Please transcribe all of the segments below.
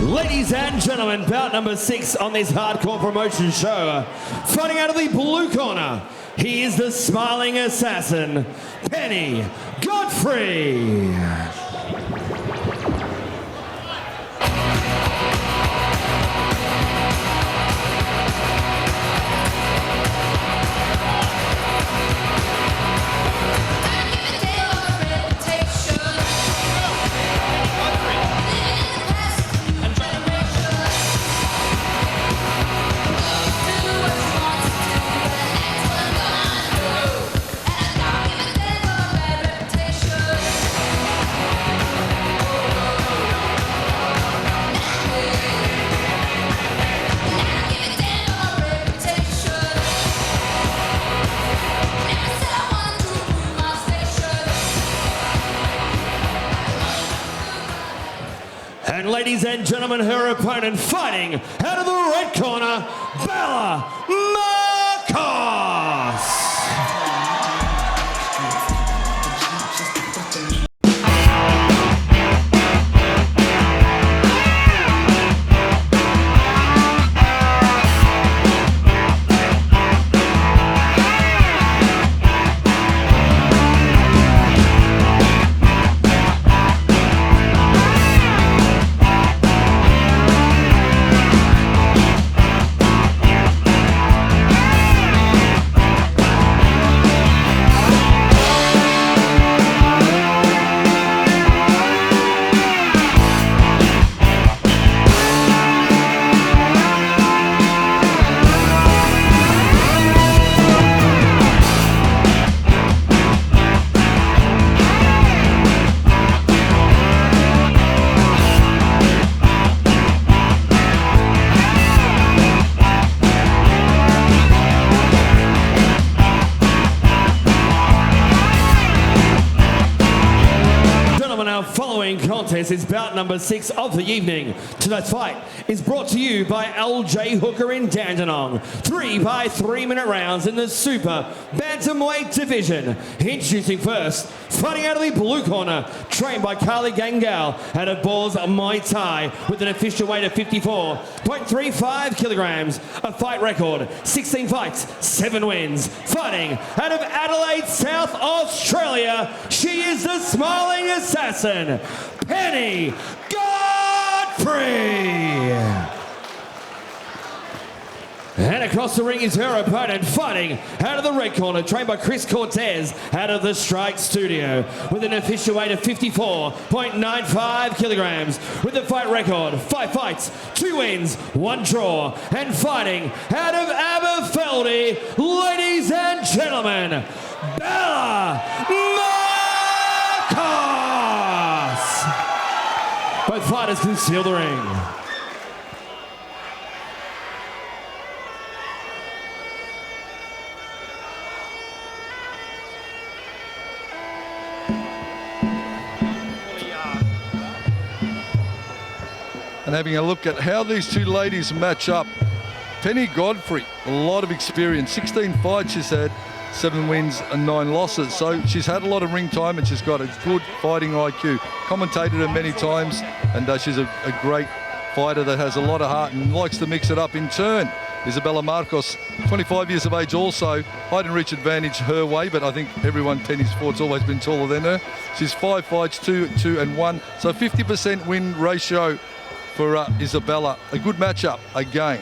Ladies and gentlemen, bout number 6 on this hardcore promotion show. Fighting out of the blue corner, he is the smiling assassin, Penny Godfrey. And ladies and gentlemen, her opponent fighting out of the red corner, Isabella Markos. Following contest is bout number 6 of the evening. Tonight's fight is brought to you by LJ Hooker in Dandenong. 3 by 3 minute rounds in the super bantamweight division. Introducing first, fighting out of the blue corner, trained by Carly Gangal out of Balls Muay Thai with an official weight of 54.35 kilograms. A fight record, 16 fights, 7 wins. Fighting out of Adelaide, South Australia, she is the smiling assassin, Penny Godfrey. And across the ring is her opponent, fighting out of the red corner, trained by Chris Cortez out of the Strike Studio with an official weight of 54.95 kilograms. With a fight record, 5 fights, 2 wins, 1 draw. And fighting out of Aberfeldy, ladies and gentlemen, Isabella Markos. Both fighters can seal the ring. And having a look at how these two ladies match up. Penny Godfrey, a lot of experience, 16 fights she's had, 7 wins and 9 losses. So she's had a lot of ring time and she's got a good fighting IQ. Commentated her many times, and she's a great fighter that has a lot of heart and likes to mix it up in turn. Isabella Markos, 25 years of age also. Height and reach advantage her way, but I think everyone Penny's fought always been taller than her. She's 5 fights, 2 and 1. So 50% win ratio for Isabella. A good matchup again.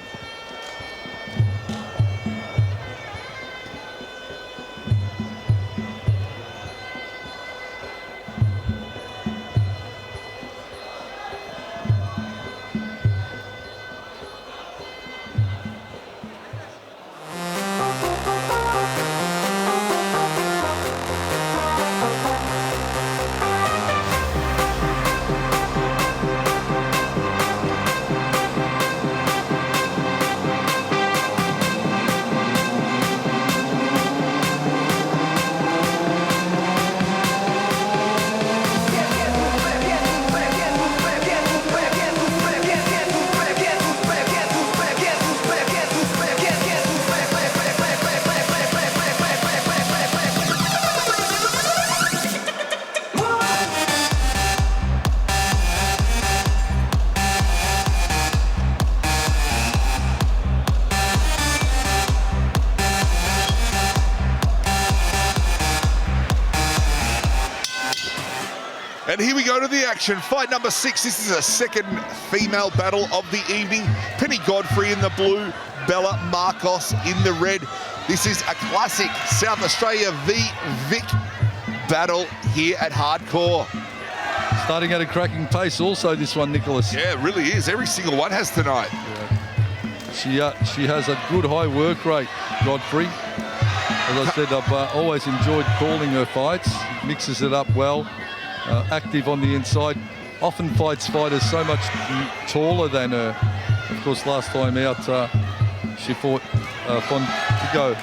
And here we go to the action. Fight number 6. This is a second female battle of the evening. Penny Godfrey in the blue, Bella Markos in the red. This is a classic South Australia v Vic battle here at Hardcore. Starting at a cracking pace also, this one, Nicholas. Yeah, it really is. Every single one has tonight. Yeah. She has a good high work rate, Godfrey. As I said, I've always enjoyed calling her fights. Mixes it up well. Active on the inside. Often fights fighters so much taller than her. Of course, last time out, she fought Fontigo.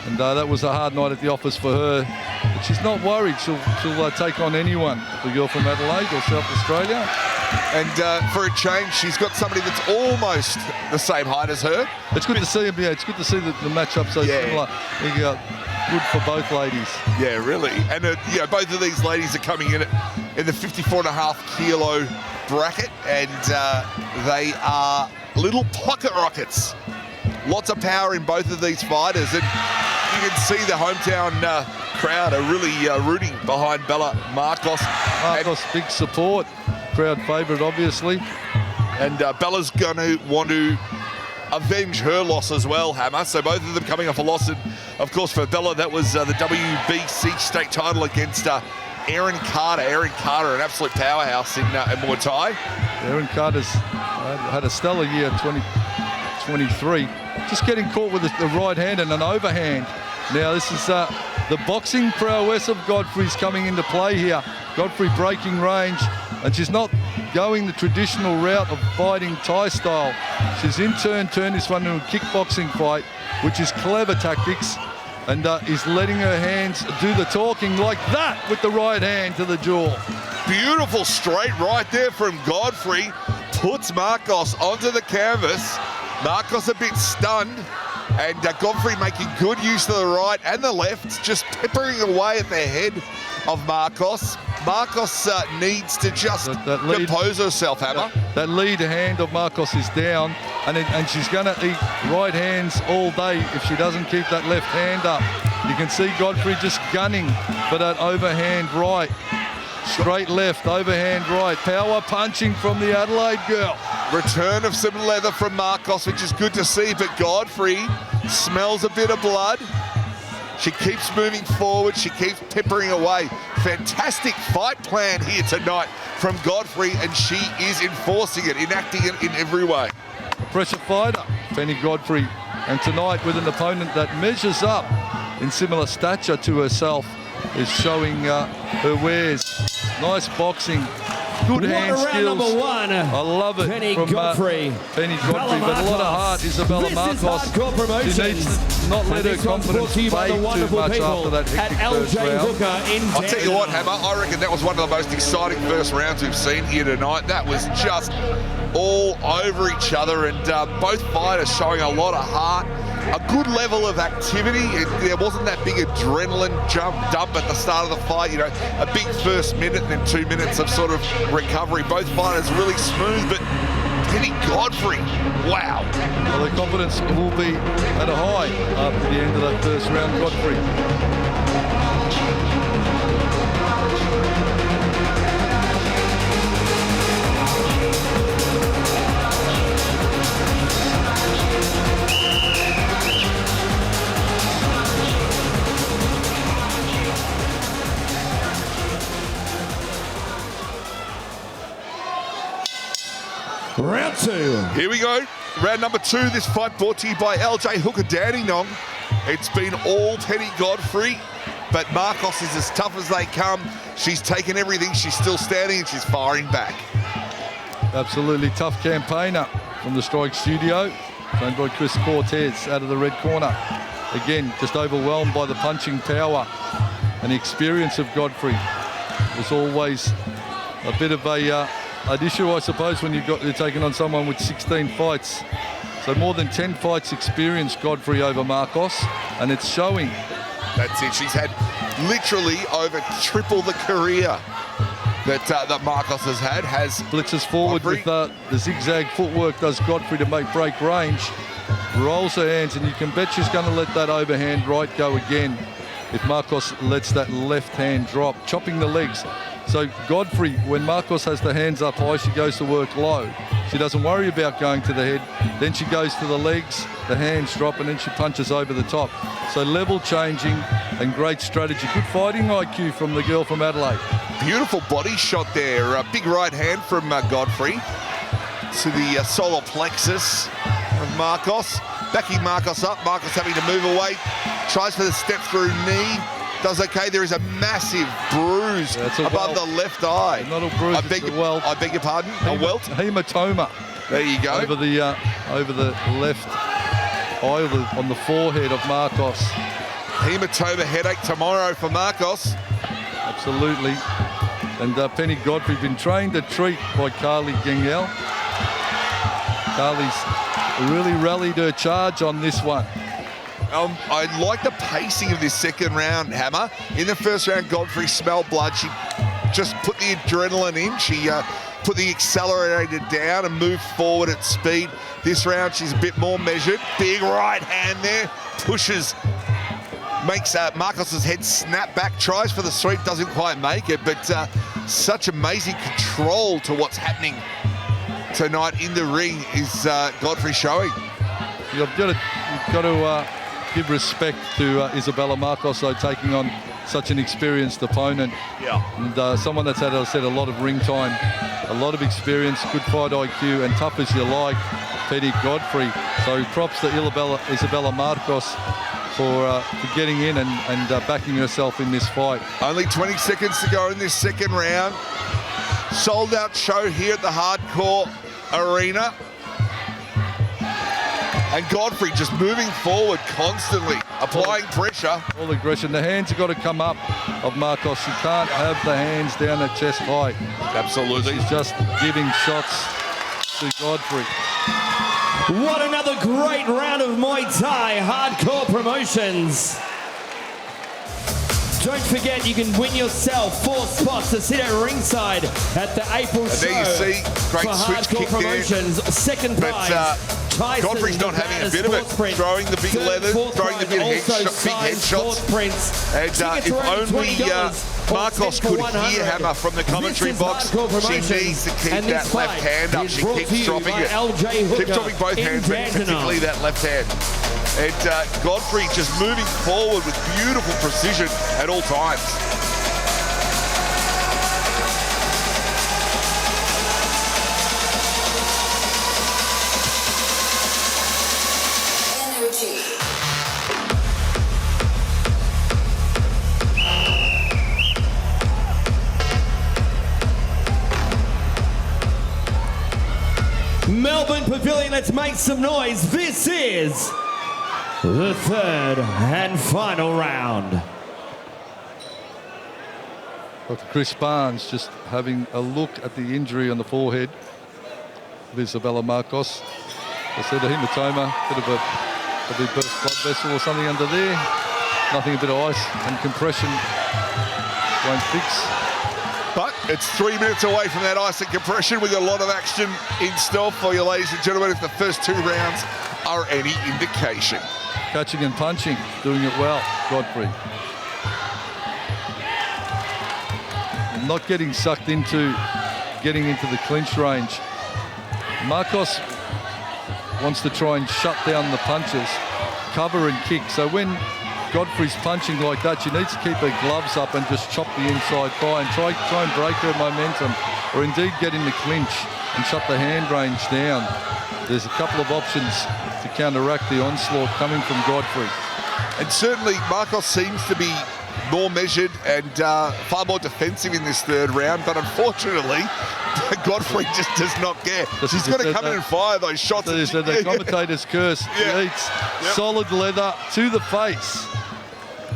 And that was a hard night at the office for her. But she's not worried. She'll take on anyone. The girl from Adelaide or South Australia. And for a change, she's got somebody that's almost the same height as her. It's good to see him. Yeah, it's good to see the matchup so similar. Good for both ladies. Yeah, really. And both of these ladies are coming in the 54.5 kilo bracket, and they are little pocket rockets. Lots of power in both of these fighters, and you can see the hometown crowd are really rooting behind Bella Markos. Markos, big support. Crowd favourite, obviously. And Bella's going to want to avenge her loss as well, Hammer. So both of them coming off a loss. And, of course, for Bella, that was the WBC state title against Erin Carter. Erin Carter, an absolute powerhouse in Muay Thai. Erin Carter's had a stellar year, 2023. Just getting caught with the right hand and an overhand. Now, this is the boxing prowess of Godfrey's coming into play here. Godfrey breaking range, and she's not going the traditional route of fighting Thai style. She's in turned this one into a kickboxing fight, which is clever tactics, and is letting her hands do the talking like that with the right hand to the jaw. Beautiful straight right there from Godfrey. Puts Markos onto the canvas. Markos a bit stunned, and Godfrey making good use of the right and the left, just peppering away at the head of Markos. Markos needs to just compose herself, Hammer. That lead hand of Markos is down, and she's going to eat right hands all day if she doesn't keep that left hand up. You can see Godfrey just gunning for that overhand right. Straight left, overhand right. Power punching from the Adelaide girl. Return of some leather from Markos, which is good to see, but Godfrey smells a bit of blood. She keeps moving forward. She keeps peppering away. Fantastic fight plan here tonight from Godfrey, and she is enforcing it, enacting it in every way. Pressure fighter, Penny Godfrey. And tonight with an opponent that measures up in similar stature to herself, is showing her wares. Nice boxing. Good hand skills. Number 1. I love it. Penny from Godfrey. Penny Godfrey, but a lot of heart. Isabella Markos. She needs to not let her confidence fade too much after that hectic first round. I'll tell you what, Hammer, I reckon that was one of the most exciting first rounds we've seen here tonight. That was just all over each other, and both fighters showing a lot of heart. A good level of activity. There wasn't that big adrenaline dump at the start of the fight. You know, a big first minute and then 2 minutes of sort of recovery. Both fighters really smooth, but Penny Godfrey, wow. Well, their confidence will be at a high after the end of that first round, Godfrey. Round 2. Here we go. Round number 2. This fight brought to you by LJ Hooker Dandenong. It's been all Penny Godfrey, but Markos is as tough as they come. She's taken everything. She's still standing and she's firing back. Absolutely tough campaigner from the Strike Studio. Trained by Chris Cortez out of the red corner. Again, just overwhelmed by the punching power and the experience of Godfrey. There's always a bit of an issue, I suppose, when you're taking on someone with 16 fights. So more than 10 fights experience Godfrey over Markos, and it's showing. That's it. She's had literally over triple the career that Markos has had. Blitzes forward with the zigzag footwork, does Godfrey to make break range. Rolls her hands, and you can bet she's going to let that overhand right go again. if Markos lets that left hand drop, chopping the legs. So Godfrey, when Markos has the hands up high, she goes to work low. She doesn't worry about going to the head. Then she goes to the legs, the hands drop, and then she punches over the top. So level changing and great strategy. Good fighting IQ from the girl from Adelaide. Beautiful body shot there. A big right hand from Godfrey to the solar plexus of Markos. Backing Markos up. Markos having to move away. Tries for the step through knee. Does okay. There is a massive bruise above the left eye. Not a bruise, I beg your pardon. A welt. Hematoma. There you go. Over the left eye on the forehead of Markos. Hematoma headache tomorrow for Markos. Absolutely. And Penny Godfrey been trained to treat by Carly Gengel. Carly's really rallied her charge on this one. I like the pacing of this second round, Hammer. In the first round, Godfrey smelled blood. She just put the adrenaline in. She put the accelerator down and moved forward at speed. This round, she's a bit more measured. Big right hand there. Pushes, makes Markos' head snap back. Tries for the sweep, doesn't quite make it. But such amazing control to what's happening tonight in the ring is Godfrey showing. You've got to give respect to Isabella Markos, though, taking on such an experienced opponent. Yeah. And someone that's had, as I said, a lot of ring time, a lot of experience, good fight IQ, and tough as you like, Penny Godfrey. So props to Isabella Markos for getting in and backing herself in this fight. Only 20 seconds to go in this second round. Sold out show here at the Hardcore Arena. And Godfrey just moving forward constantly, applying pressure. All aggression. The hands have got to come up of Markos. She can't have the hands down at chest height. Absolutely. She's just giving shots to Godfrey. What another great round of Muay Thai Hardcore Promotions. Don't forget, you can win yourself 4 spots to sit at ringside at the April show. There you see, great for switch Hardcore kick Promotions. there. Second prize. Godfrey's not having a bit of it. Throwing the big leather, throwing the big headshots. And if only Markos could hear Hammer from the commentary box, she needs to keep that left hand up. She keeps dropping it. Keeps dropping both hands, but particularly that left hand. And Godfrey just moving forward with beautiful precision at all times. Melbourne Pavillion, let's make some noise. This is the third and final round. Dr. Chris Barnes just having a look at the injury on the forehead of Isabella Markos. I said a hematoma, bit of a burst blood vessel or something under there. Nothing, a bit of ice and compression won't fix. But it's 3 minutes away from that ice and compression. We've got a lot of action in store for you, ladies and gentlemen, if the first 2 rounds are any indication. Catching and punching, doing it well, Godfrey. Not getting sucked into getting into the clinch range. Markos wants to try and shut down the punches, cover and kick. So when Godfrey's punching like that, she needs to keep her gloves up and just chop the inside thigh and try and break her momentum, or indeed get in the clinch and shut the hand range down. There's a couple of options to counteract the onslaught coming from Godfrey. And certainly Markos seems to be more measured and far more defensive in this third round, but unfortunately Godfrey just does not care. She's got to come in and fire those shots. The commentator's curse. Yeah. He eats solid leather to the face.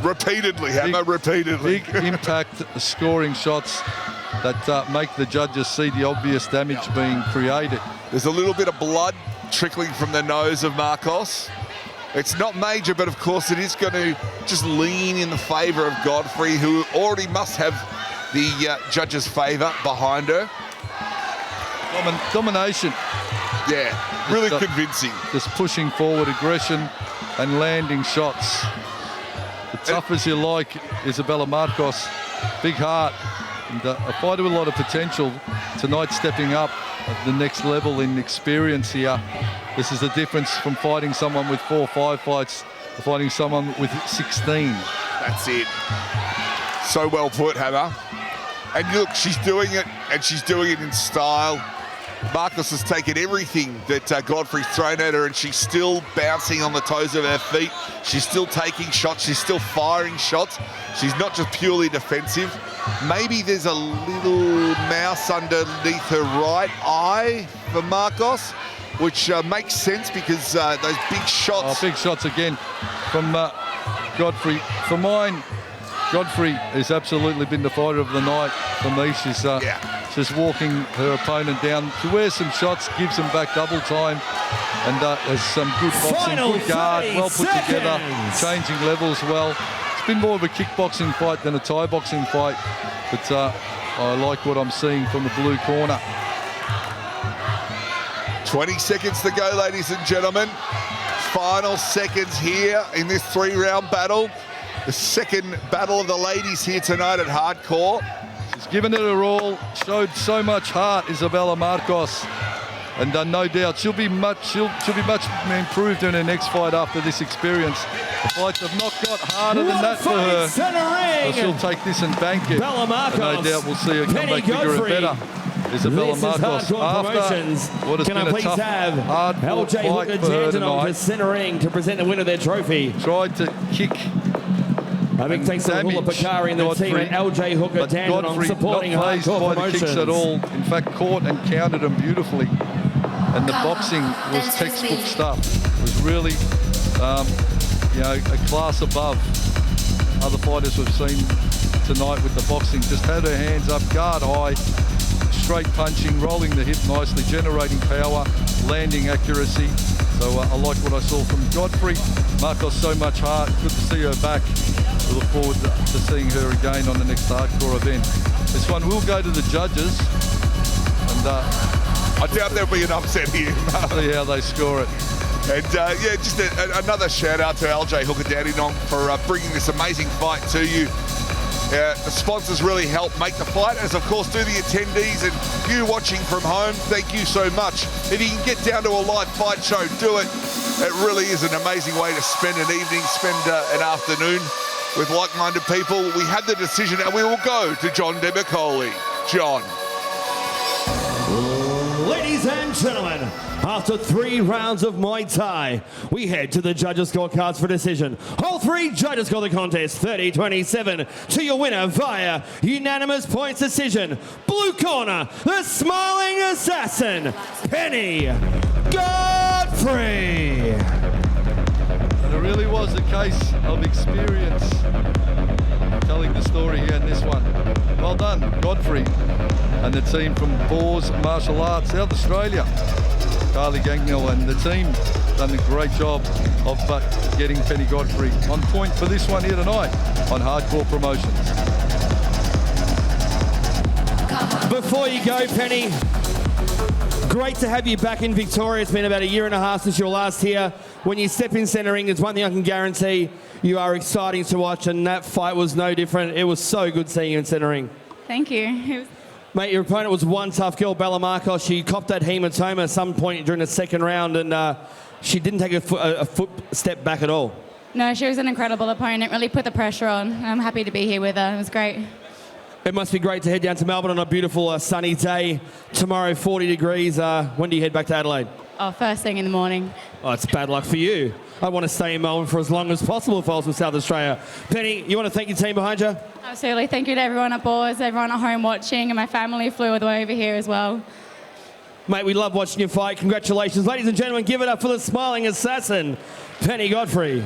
Repeatedly, Hammer, repeatedly. Big impact scoring shots that make the judges see the obvious damage being created. There's a little bit of blood trickling from the nose of Markos. It's not major, but of course it is going to just lean in the favour of Godfrey, who already must have the judges' favour behind her. Domination. Yeah, really convincing. Just pushing forward, aggression and landing shots. tough as you like, Isabella Markos, big heart, and a fighter with a lot of potential. Tonight stepping up at the next level in experience here. This is the difference from fighting someone with 4 or 5 fights to fighting someone with 16. That's it. So well put, Hammer. And look, she's doing it, and she's doing it in style. Markos has taken everything that Godfrey's thrown at her, and she's still bouncing on the toes of her feet. She's still taking shots. She's still firing shots. She's not just purely defensive. Maybe there's a little mouse underneath her right eye for Markos, which makes sense because those big shots. Oh, big shots again from Godfrey. For mine, Godfrey has absolutely been the fighter of the night. For me, she's just walking her opponent down. She wears some shots, gives them back double time, and has some good boxing, good guard, well put together, changing levels well. It's been more of a kickboxing fight than a Thai boxing fight, but I like what I'm seeing from the blue corner. 20 seconds to go, ladies and gentlemen. Final seconds here in this 3-round battle. The second battle of the ladies here tonight at Hardcore. She's given it her all, showed so much heart, Isabella Markos, and no doubt she'll be much improved in her next fight after this experience. The fights have not got harder than that for her. So she'll take this and bank it. Bella Markos, no doubt we'll see her come back bigger and better. Isabella Markos, after what has been a tough, hard LJ fight Hooker for her Dandenong tonight, to centering to present the winner of their trophy. tried to kick. A big thanks to Hula Pakari and the team at LJ Hooker Dandenong supporting not phased Hardcore by the kicks at all. In fact, caught and countered them beautifully. And the boxing was textbook stuff. It was really, a class above other fighters we've seen tonight with the boxing. Just had her hands up, guard high, straight punching, rolling the hip nicely, generating power, landing accuracy. So I like what I saw from Godfrey. Markos, so much heart. Good to see her back. We look forward to seeing her again on the next Hardcore event. This one will go to the judges. And I doubt there'll be an upset here. see how they score it. And just another shout out to LJ Hooker Dandenong for bringing this amazing fight to you. The sponsors really help make the fight, as of course do the attendees and you watching from home. Thank you so much. If you can get down to a live fight show, do it. It really is an amazing way to spend an evening, spend an afternoon with like-minded people. We had the decision and we will go to John Debicoli. John. Ladies and gentlemen, after 3 rounds of Muay Thai, we head to the judges' scorecards for decision. All 3 judges score the contest 30-27 to your winner via unanimous points decision. Blue corner, the smiling assassin, Penny Godfrey. And it really was a case of experience telling the story here in this one. Well done, Godfrey and the team from Boars Martial Arts, South Australia. Carly Gagnell and the team done a great job of getting Penny Godfrey on point for this one here tonight on Hardcore Promotions. Before you go, Penny, great to have you back in Victoria. It's been about 1.5 years since you were last here. When you step in centering, there's one thing I can guarantee, you are exciting to watch, and that fight was no different. It was so good seeing you in centering. Thank you. Mate, your opponent was one tough girl, Bella Markos. She copped that hematoma at some point during the second round, and she didn't take a foot step back at all. No, she was an incredible opponent, really put the pressure on. I'm happy to be here with her. It was great. It must be great to head down to Melbourne on a beautiful sunny day. Tomorrow, 40 degrees. When do you head back to Adelaide? Oh, first thing in the morning. Oh, it's bad luck for you. I want to stay in Melbourne for as long as possible if I was from South Australia. Penny, you want to thank your team behind you? Absolutely. Thank you to everyone at Boars, everyone at home watching, and my family flew all the way over here as well. Mate, we love watching you fight. Congratulations. Ladies and gentlemen, give it up for the smiling assassin, Penny Godfrey.